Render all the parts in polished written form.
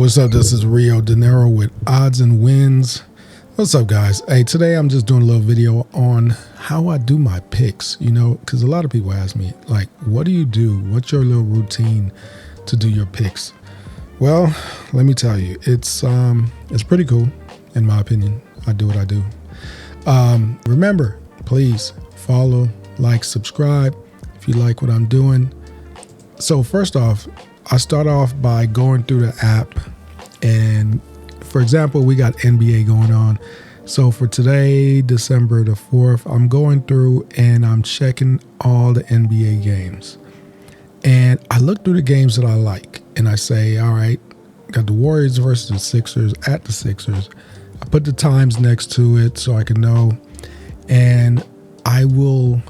What's up? This is Rio Dinero with Odds and Wins. What's up, guys? Hey, today I'm just doing a little video on how I do my picks, because a lot of people ask me, like, what do you do? What's your little routine to do your picks? Well, let me tell you, it's pretty cool, in my opinion. I do what I do. Remember, please follow, like, subscribe if you like what I'm doing. So first off, I start off by going through the app, and for example, we got NBA going on. So for today, December the 4th, I'm going through and I'm checking all the NBA games. And I look through the games that I like and I say, all right, got the Warriors versus the Sixers at the Sixers. I put the times next to it so I can know. And I will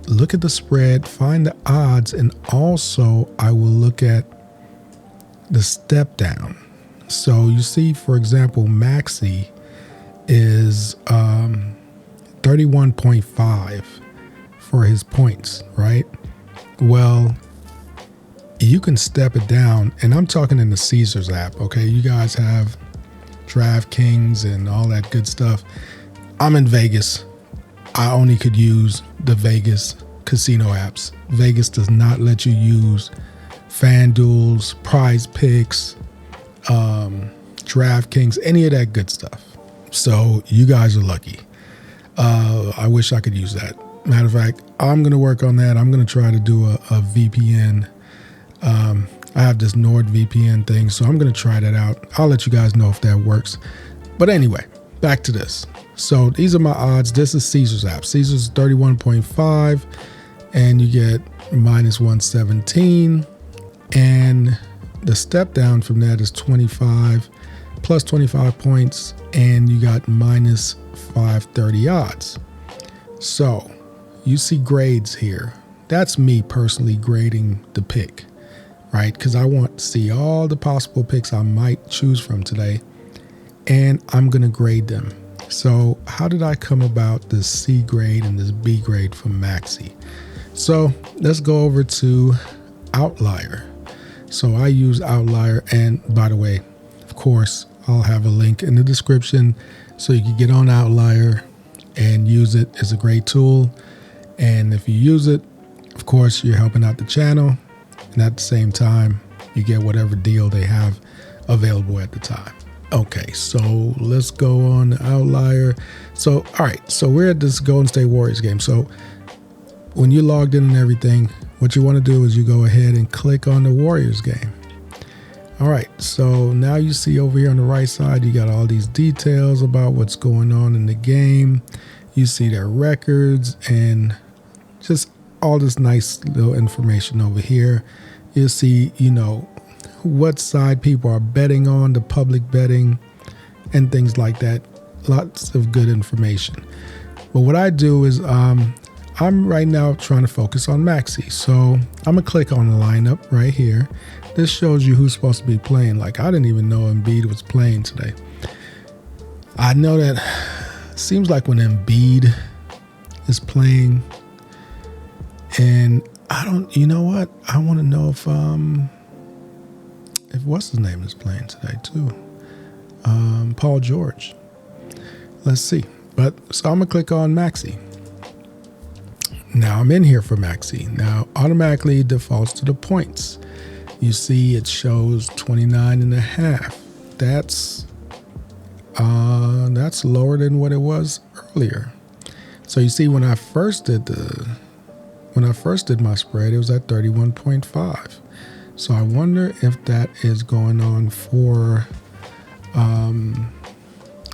look at the spread, find the odds, and also I will look at the step down. So you see, for example, Maxey is 31.5 for his points, right? Well, you can step it down, and I'm talking in the Caesars app, okay? You guys have DraftKings and all that good stuff. I'm in Vegas. I only could use the Vegas casino apps. Vegas does not let you use FanDuel's, Prize Picks, DraftKings, any of that good stuff. So you guys are lucky. I wish I could use that. Matter of fact, I'm going to work on that. I'm going to try to do a VPN. I have this NordVPN thing, so I'm going to try that out. I'll let you guys know if that works. But anyway, back to this. So these are my odds. This is Caesars app. Caesars 31.5, and you get minus 117. And the step down from that is 25 plus 25 points, and you got minus 530 odds. So you see grades here. That's me personally grading the pick, right? Because I want to see all the possible picks I might choose from today, and I'm going to grade them. So how did I come about this C grade and this B grade from Maxey? So let's go over to Outlier. So I use Outlier, and by the way, of course, I'll have a link in the description so you can get on Outlier and use it. It's a great tool, and if you use it, of course, you're helping out the channel, and at the same time, you get whatever deal they have available at the time. Okay, so let's go on the Outlier. So, all right, so we're at this Golden State Warriors game. So when you're logged in and everything, what you want to do is you go ahead and click on the Warriors game. All right, so now you see over here on the right side, you got all these details about what's going on in the game. You see their records and just all this nice little information over here. You'll see, what side people are betting on, the public betting, and things like that. Lots of good information. But what I do is I'm right now trying to focus on Maxey. So I'm going to click on the lineup right here. This shows you who's supposed to be playing. Like, I didn't even know Embiid was playing today. I know that seems like when Embiid is playing, and I don't, you know what? I want to know if what's his name is playing today too. Paul George. Let's see. But so I'm going to click on Maxey. Now I'm in here for Maxey. Now automatically it defaults to the points. You see it shows 29.5. That's lower than what it was earlier. So you see, when I first did my spread, it was at 31.5. So I wonder if that is going on for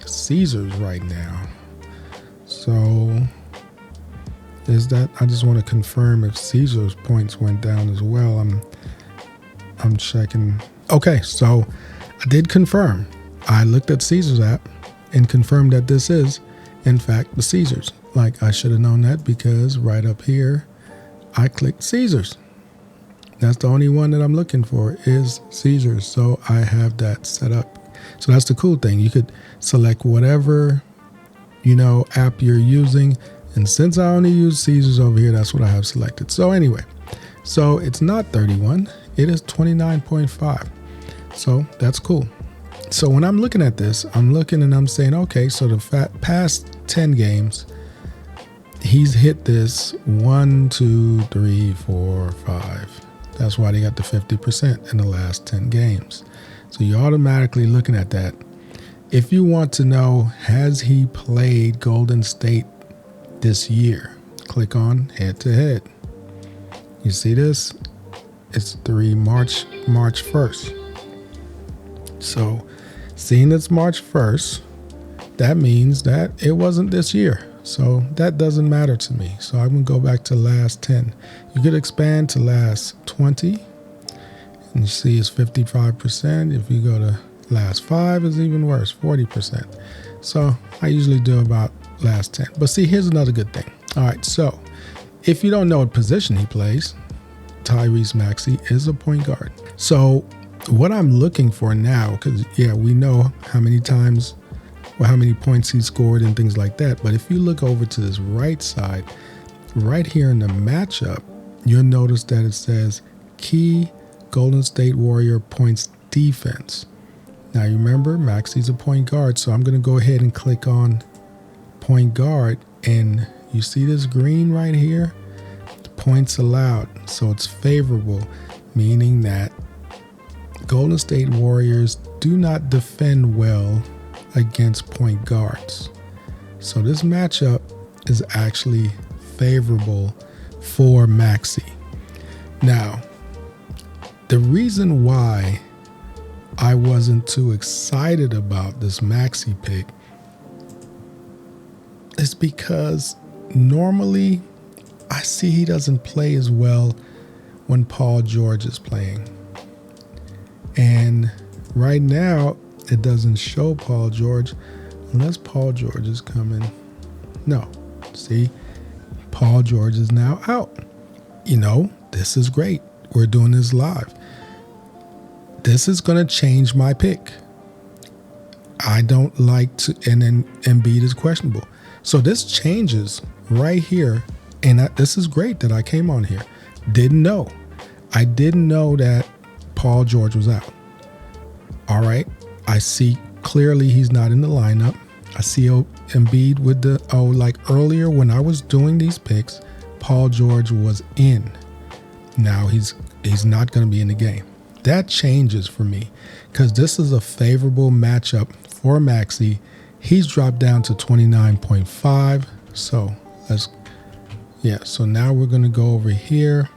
Caesars right now. So is that, I just want to confirm if Caesar's points went down as well. I'm checking. Okay, so I did confirm. I looked at Caesar's app and confirmed that this is, in fact, the Caesars. Like, I should have known that because right up here, I clicked Caesars. That's the only one that I'm looking for is Caesars. So I have that set up. So that's the cool thing. You could select whatever, app you're using. And since I only use Caesars over here, that's what I have selected. So anyway, so it's not 31. It is 29.5. So that's cool. So when I'm looking at this, I'm looking and I'm saying, okay, so the past 10 games, he's hit this 1, 2, 3, 4, 5. That's why they got the 50% in the last 10 games. So you're automatically looking at that. If you want to know, has he played Golden State this year? Click on head to head. You see this? It's March 1st. So seeing it's March 1st, that means that it wasn't this year. So that doesn't matter to me. So I'm going to go back to last 10. You could expand to last 20. And you see it's 55%. If you go to last 5, it's even worse, 40%. So I usually do about last 10. But see, here's another good thing. All right, so if you don't know what position he plays, Tyrese Maxey is a point guard. So what I'm looking for now, because yeah, we know how many times or how many points he scored and things like that. But if you look over to this right side, right here in the matchup, you'll notice that it says key Golden State Warrior points defense. Now you remember Maxey's a point guard, so I'm going to go ahead and click on point guard, and you see this green right here, points allowed. So it's favorable, meaning that Golden State Warriors do not defend well against point guards. So this matchup is actually favorable for Maxey. Now, the reason why I wasn't too excited about this Maxey pick is because normally I see he doesn't play as well when Paul George is playing. And right now, it doesn't show Paul George unless Paul George is coming. No, see, Paul George is now out. You know, this is great. We're doing this live. This is going to change my pick. I don't like to, and then Embiid is questionable. So this changes right here. And this is great that I came on here. Didn't know. I didn't know that Paul George was out. All right. I see clearly he's not in the lineup. I see Embiid with the, like earlier when I was doing these picks, Paul George was in. Now he's not going to be in the game. That changes for me because this is a favorable matchup for Maxey. He's dropped down to 29.5. So so now we're going to go over here.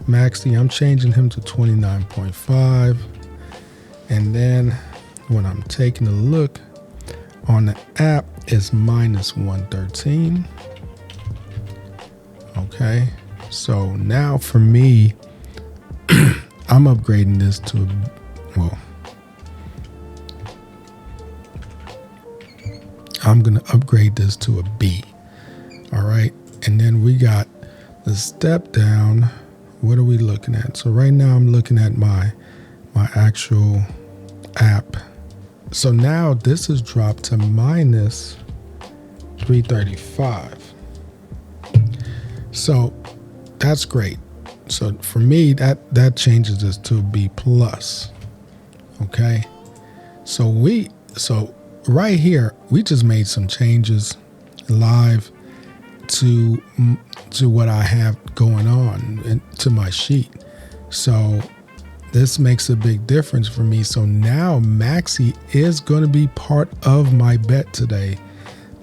Maxey, I'm changing him to 29.5. And then when I'm taking a look on the app, it's minus 113. Okay. So now for me, I'm upgrading this to, I'm going to upgrade this to a B. All right. And then we got the step down. What are we looking at? So right now I'm looking at my actual app. So now this is dropped to minus 335. So that's great. So for me, that changes this to B plus. Okay. So right here, we just made some changes live to what I have going on and to my sheet. So this makes a big difference for me. So now Maxey is going to be part of my bet today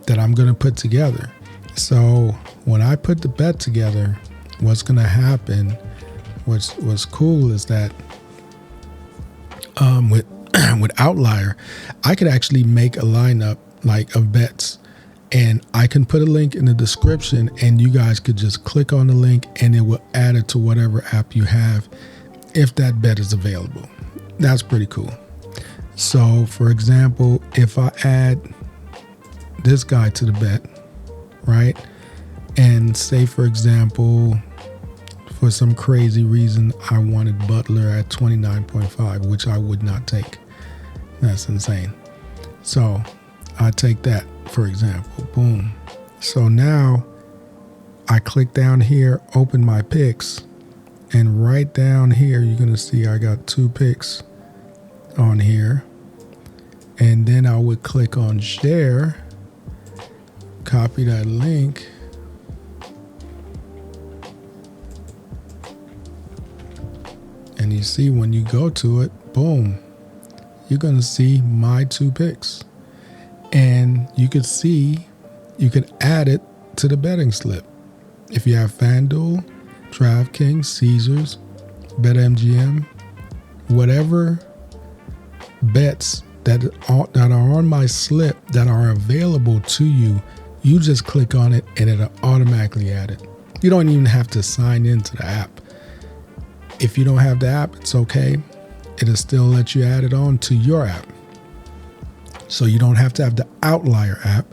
that I'm going to put together. So when I put the bet together, what's going to happen, what's cool is that with Outlier, I could actually make a lineup like of bets, and I can put a link in the description, and you guys could just click on the link and it will add it to whatever app you have if that bet is available. That's pretty cool. So for example, if I add this guy to the bet, right? And say for example, for some crazy reason, I wanted Butler at 29.5, which I would not take. That's insane. So I take that, for example, boom. So now I click down here, open my picks, and right down here, you're going to see I got 2 picks on here. And then I would click on share, copy that link. And you see when you go to it, boom, you're going to see my 2 picks. And you could see, you could add it to the betting slip. If you have FanDuel, DraftKings, Caesars, BetMGM, whatever bets that are on my slip that are available to you, you just click on it and it'll automatically add it. You don't even have to sign into the app. If you don't have the app, it's okay. It'll still let you add it on to your app. So you don't have to have the Outlier app,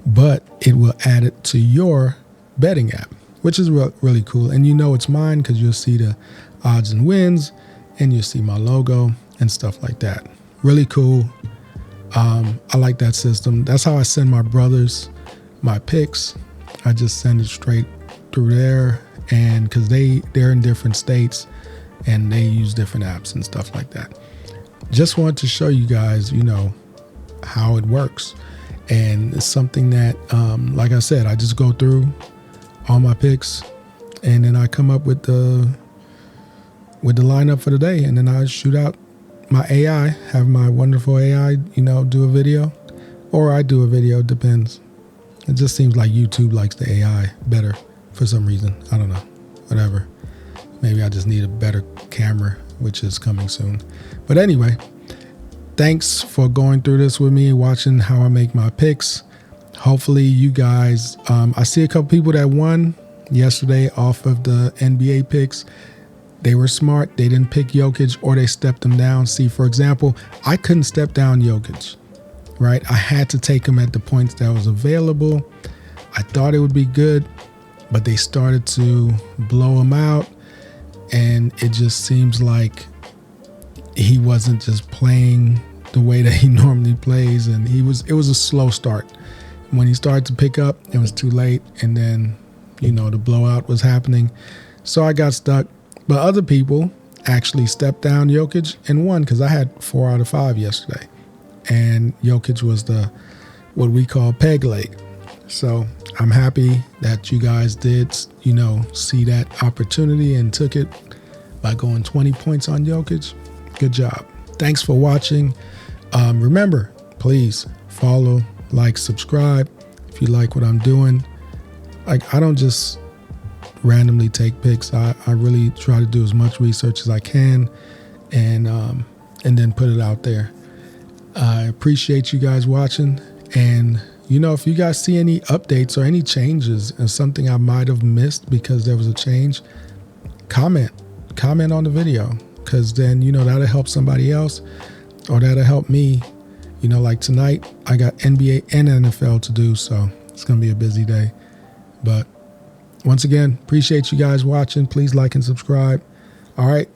but it will add it to your betting app, which is really cool. And you know it's mine because you'll see the odds and wins and you'll see my logo and stuff like that. Really cool. I like that system. That's how I send my brothers my picks. I just send it straight through there, and because they're in different states and they use different apps and stuff like that. Just wanted to show you guys, how it works. And it's something that, like I said, I just go through all my picks and then I come up with the lineup for the day, and then I shoot out my AI, have my wonderful AI, do a video, or I do a video, depends. It just seems like YouTube likes the AI better for some reason. I don't know, whatever. Maybe I just need a better camera, which is coming soon. But anyway, thanks for going through this with me, watching how I make my picks. Hopefully you guys, I see a couple people that won yesterday off of the NBA picks. They were smart. They didn't pick Jokic, or they stepped him down. See, for example, I couldn't step down Jokic, right? I had to take him at the points that was available. I thought it would be good, but they started to blow him out. And it just seems like he wasn't just playing the way that he normally plays. And it was a slow start. When he started to pick up, it was too late. And then, the blowout was happening. So I got stuck. But other people actually stepped down Jokic and won, because I had 4 out of 5 yesterday. And Jokic was what we call peg leg. So I'm happy that you guys did, see that opportunity and took it by going 20 points on Jokic. Good job. Thanks for watching. Remember, please follow, like, subscribe if you like what I'm doing. I don't just randomly take picks. I really try to do as much research as I can and then put it out there. I appreciate you guys watching. And, if you guys see any updates or any changes and something I might have missed because there was a change, comment on the video, because then, that'll help somebody else, or that'll help me. Like tonight, I got NBA and NFL to do, so it's going to be a busy day. But once again, appreciate you guys watching. Please like and subscribe. All right,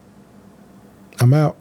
I'm out.